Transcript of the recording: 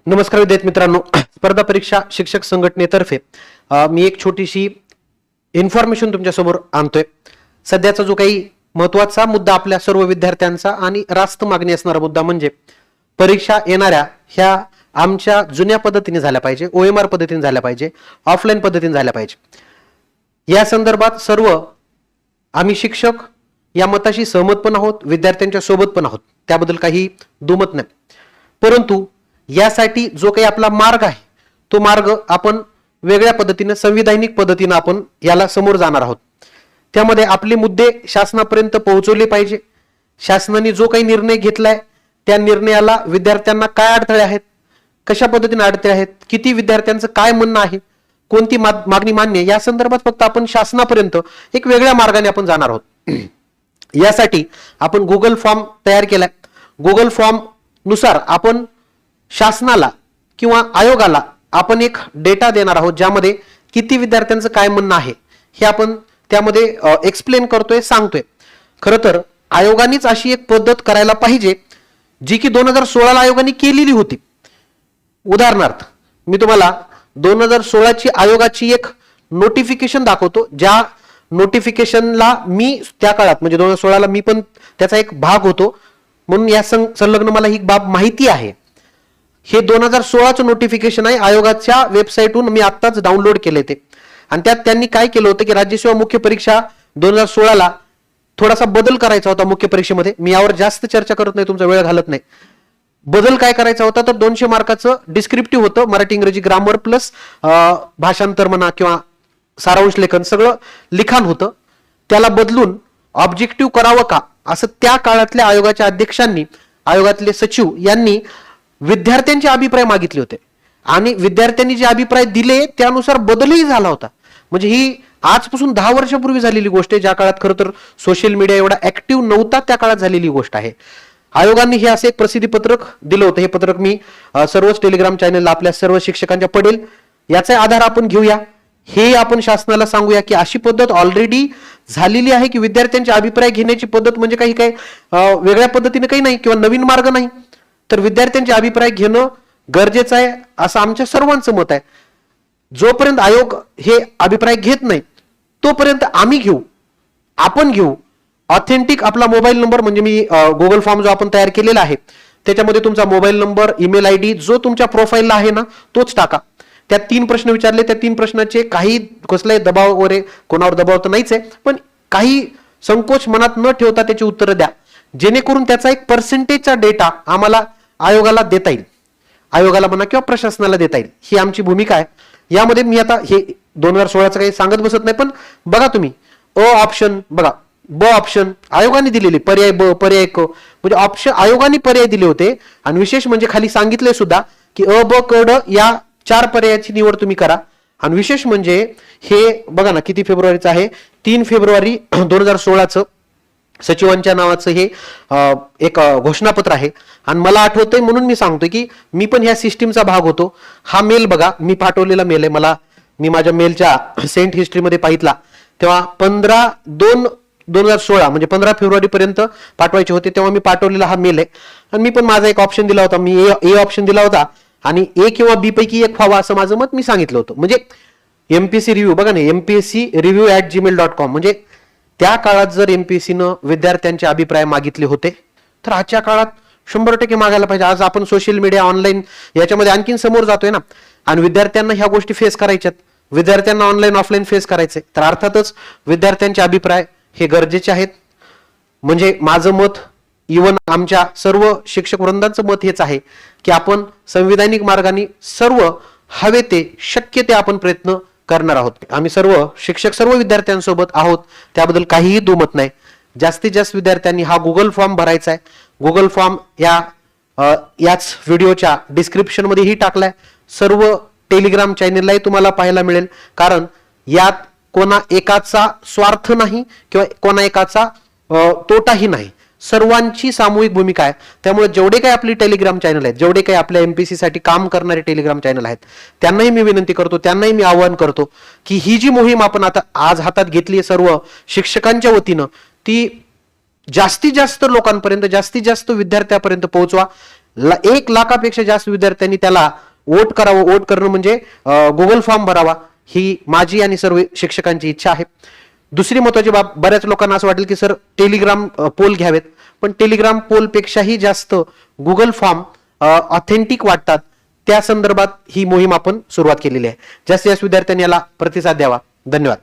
नमस्कार विद्यार्थी मित्रांनो, स्पर्धा परीक्षा शिक्षक संघटनेतर्फे मी एक छोटीशी इन्फॉर्मेशन तुमच्यासमोर आणतोय। सध्याचा जो काही महत्त्वाचा मुद्दा आपल्या सर्व विद्यार्थ्यांचा आणि रास्त मागणी असणारा मुद्दा म्हणजे परीक्षा येणाऱ्या ह्या आमच्या जुन्या पद्धतीने झाल्या पाहिजे, OMR पद्धतीने झाल्या पाहिजे, ऑफलाईन पद्धतीने झाल्या पाहिजे। या संदर्भात सर्व आम्ही शिक्षक या मताशी सहमत पण आहोत, विद्यार्थ्यांच्या सोबत पण आहोत, त्याबद्दल काही दुमत नाही। परंतु यासाठी जो काही आपला मार्ग आहे तो मार्ग आपण वेगळ्या पद्धतीने संविधानिक पद्धतीने आपण याला समोर जाणार आहोत। त्यामध्ये आपले मुद्दे शासनापर्यंत पोहोचवले पाहिजे। शासनाने जो काही निर्णय घेतलाय त्या निर्णयाला विद्यार्थ्यांना काय अडथळे आहेत, कशा पद्धतीने अडथळे आहेत, किती विद्यार्थ्यांचं काय म्हणणं आहे, कोणती मागणी मान्य, या संदर्भात फक्त आपण शासनापर्यंत एक वेगळ्या मार्गाने आपण जाणार आहोत। यासाठी आपण गुगल फॉर्म तयार केलाय। गुगल फॉर्म नुसार आपण शासनाला किंवा आयोगाला आपण एक डेटा देणार आहोत, ज्यामध्ये किती विद्यार्थ्यांचं काय म्हणणं आहे हे आपण त्यामध्ये एक्सप्लेन करतोय, सांगतोय। खरं तर आयोगानेच अशी एक पद्धत करायला पाहिजे जी की 2016 आयोगाने केलेली होती। उदाहरणार्थ मी तुम्हाला 2016 ची आयोगाची एक नोटिफिकेशन दाखवतो, ज्या नोटिफिकेशनला मी त्या काळात म्हणजे 2016 मी पण त्याचा एक भाग होतो, म्हणून या संलग्न मला ही बाब माहिती आहे। हे 2016 नोटिफिकेशन आहे, आयोगाच्या वेबसाईटहून मी आत्ताच डाउनलोड केले ते। आणि त्यात त्यांनी काय केलं होतं की राज्यसेवा मुख्य परीक्षा 2016 थोडासा बदल करायचा होता मुख्य परीक्षेमध्ये। मी यावर जास्त चर्चा करत नाही, तुमचा वेळ घालत नाही। बदल काय करायचा होता तर 200 मार्काचं डिस्क्रिप्टिव्ह होतं, मराठी इंग्रजी ग्रामर प्लस भाषांतर म्हणा किंवा सारांश लेखन सगळं लिखाण होतं। त्याला बदलून ऑब्जेक्टिव्ह करावं का असं त्या काळातल्या आयोगाच्या अध्यक्षांनी, आयोगातले सचिव यांनी विद्यार्थ्यांचे अभिप्राय मागितले होते आणि विद्यार्थ्यांनी जे अभिप्राय दिले त्यानुसार बदलही झाला होता। म्हणजे ही आजपासून 10 वर्षापूर्वी झालेली गोष्ट आहे, ज्या काळात खरं तर सोशल मीडिया एवढा ऍक्टिव्ह नव्हता त्या काळात झालेली गोष्ट आहे। आयोगाने हे असे एक प्रसिद्धी पत्रक दिलं होतं। हे पत्रक मी सर्वच टेलिग्राम चॅनलला आपल्या सर्व शिक्षकांच्या पडेल, याचा आधार आपण घेऊया। हे आपण शासनाला सांगूया की अशी पद्धत ऑलरेडी झालेली आहे की विद्यार्थ्यांचे अभिप्राय घेण्याची पद्धत म्हणजे काही वेगळ्या पद्धतीने काही नाही किंवा नवीन मार्ग नाही, तर विद्यार्थ्यांचे अभिप्राय घेणं गरजेचं आहे असं आमच्या सर्वांचं मत आहे। जोपर्यंत आयोग हे अभिप्राय घेत नाही तोपर्यंत आम्ही घेऊ, आपण घेऊ। ऑथेंटिक आपला मोबाईल नंबर म्हणजे मी गुगल फॉर्म जो आपण तयार केलेला आहे त्याच्यामध्ये तुमचा मोबाईल नंबर, ईमेल ID जो तुमच्या प्रोफाईलला आहे ना तोच टाका। त्यात 3 प्रश्न विचारले, त्या 3 प्रश्नाचे काही कसलाही दबाव वगैरे कोणावर दबाव तर नाहीच आहे, पण काही संकोच मनात न ठेवता त्याची उत्तरं द्या, जेणेकरून त्याचा एक पर्सेंटेजचा डेटा आम्हाला आयोगाला देता येईल, आयोगाला म्हणा किंवा प्रशासनाला देता येईल। ही आमची भूमिका आहे। यामध्ये मी आता हे 2016चं काही सांगत बसत नाही, पण बघा तुम्ही ऑप्शन बघा, ब ऑप्शन आयोगाने दिलेले, पर्याय ब, पर्याय क, म्हणजे ऑप्शन आयोगाने पर्याय दिले होते। आणि विशेष म्हणजे खाली सांगितले सुद्धा की अ ब क ड या 4 पर्यायाची निवड तुम्ही करा। आणि विशेष म्हणजे हे बघा ना किती फेब्रुवारीचं आहे, 3 फेब्रुवारी 2016चं सचिवांच्या नावाचं हे एक घोषणापत्र आहे। आणि मला आठवतंय म्हणून मी सांगतोय की मी पण ह्या सिस्टीमचा भाग होतो। हा मेल बघा, मी पाठवलेला मेल आहे, मी माझ्या मेलच्या सेंट हिस्ट्रीमध्ये पाहितला तेव्हा 15/2/2016 म्हणजे 15 फेब्रुवारी पर्यंत पाठवायचे होते, तेव्हा मी पाठवलेला हा मेल आहे। आणि मी पण माझा एक ऑप्शन दिला होता, मी ए ऑप्शन दिला होता आणि ए किंवा बी पैकी एक व्हावा असं माझं मत मी सांगितलं होतं। म्हणजे MPSC रिव्ह्यू बघा ना, mpscreview@gmail.com, म्हणजे त्या काळात जर MPSCनं विद्यार्थ्यांचे अभिप्राय मागितले होते तर आजच्या काळात 100% मागायला पाहिजे। आज आपण सोशल मीडिया, ऑनलाईन याच्यामध्ये आणखीन समोर जातोय ना, आणि विद्यार्थ्यांना ह्या गोष्टी फेस करायच्यात, विद्यार्थ्यांना ऑनलाईन ऑफलाईन फेस करायचंय, तर अर्थातच विद्यार्थ्यांचे अभिप्राय हे गरजेचे आहेत। म्हणजे माझं मत, इव्हन आमच्या सर्व शिक्षक वृंदांचं मत हेच आहे की आपण संविधानिक मार्गाने सर्व हवे ते शक्य ते आपण प्रयत्न करणार आहोत। आम्ही सर्व शिक्षक सर्व विद्यार्थ्यांसोबत आहोत, त्याबद्दल काहीही दुमत नाही। जास्तीत जास्त विद्यार्थ्यांनी हा गुगल फॉर्म भरायचा आहे। गुगल फॉर्म याच व्हिडिओच्या डिस्क्रिप्शन मध्येही टाकलाय, सर्व टेलिग्राम चॅनललाही तुम्हाला पाहायला मिळेल, कारण यात कोणा एकाचा स्वार्थ नाही किंवा कोणा एकाचा तोटाही नाही, सर्वांची सामूहिक भूमिका आहे। त्यामुळे जेवढे काही आपली टेलिग्राम चॅनल आहेत, जेवढे काही आपल्या MPSC साठी काम करणारे टेलिग्राम चॅनल आहेत, त्यांनाही मी विनंती करतो, त्यांनाही मी आवाहन करतो की ही जी मोहीम आपण आता आज हातात घेतली सर्व शिक्षकांच्या वतीनं, ती जास्तीत जास्त लोकांपर्यंत, जास्तीत जास्त विद्यार्थ्यांपर्यंत पोहोचवा। 1 लाखापेक्षा जास्त विद्यार्थ्यांनी त्याला वोट करावं. वोट करणं म्हणजे गुगल फॉर्म भरावा, ही माझी आणि सर्व शिक्षकांची इच्छा आहे. दुसरी महत्वाची बाब, बऱ्याच लोकांना असं वाटेल की सर टेलिग्राम पोल घ्यावेत, पण टेलिग्राम पोल पेक्षाही जास्त गुगल फॉर्म ऑथेंटिक वाटतात. त्या संदर्भात ही मोहीम आपण सुरुवात केलेली आहे. जास्तीत जास्त विद्यार्थ्यांनी याला प्रतिसाद द्यावा. धन्यवाद.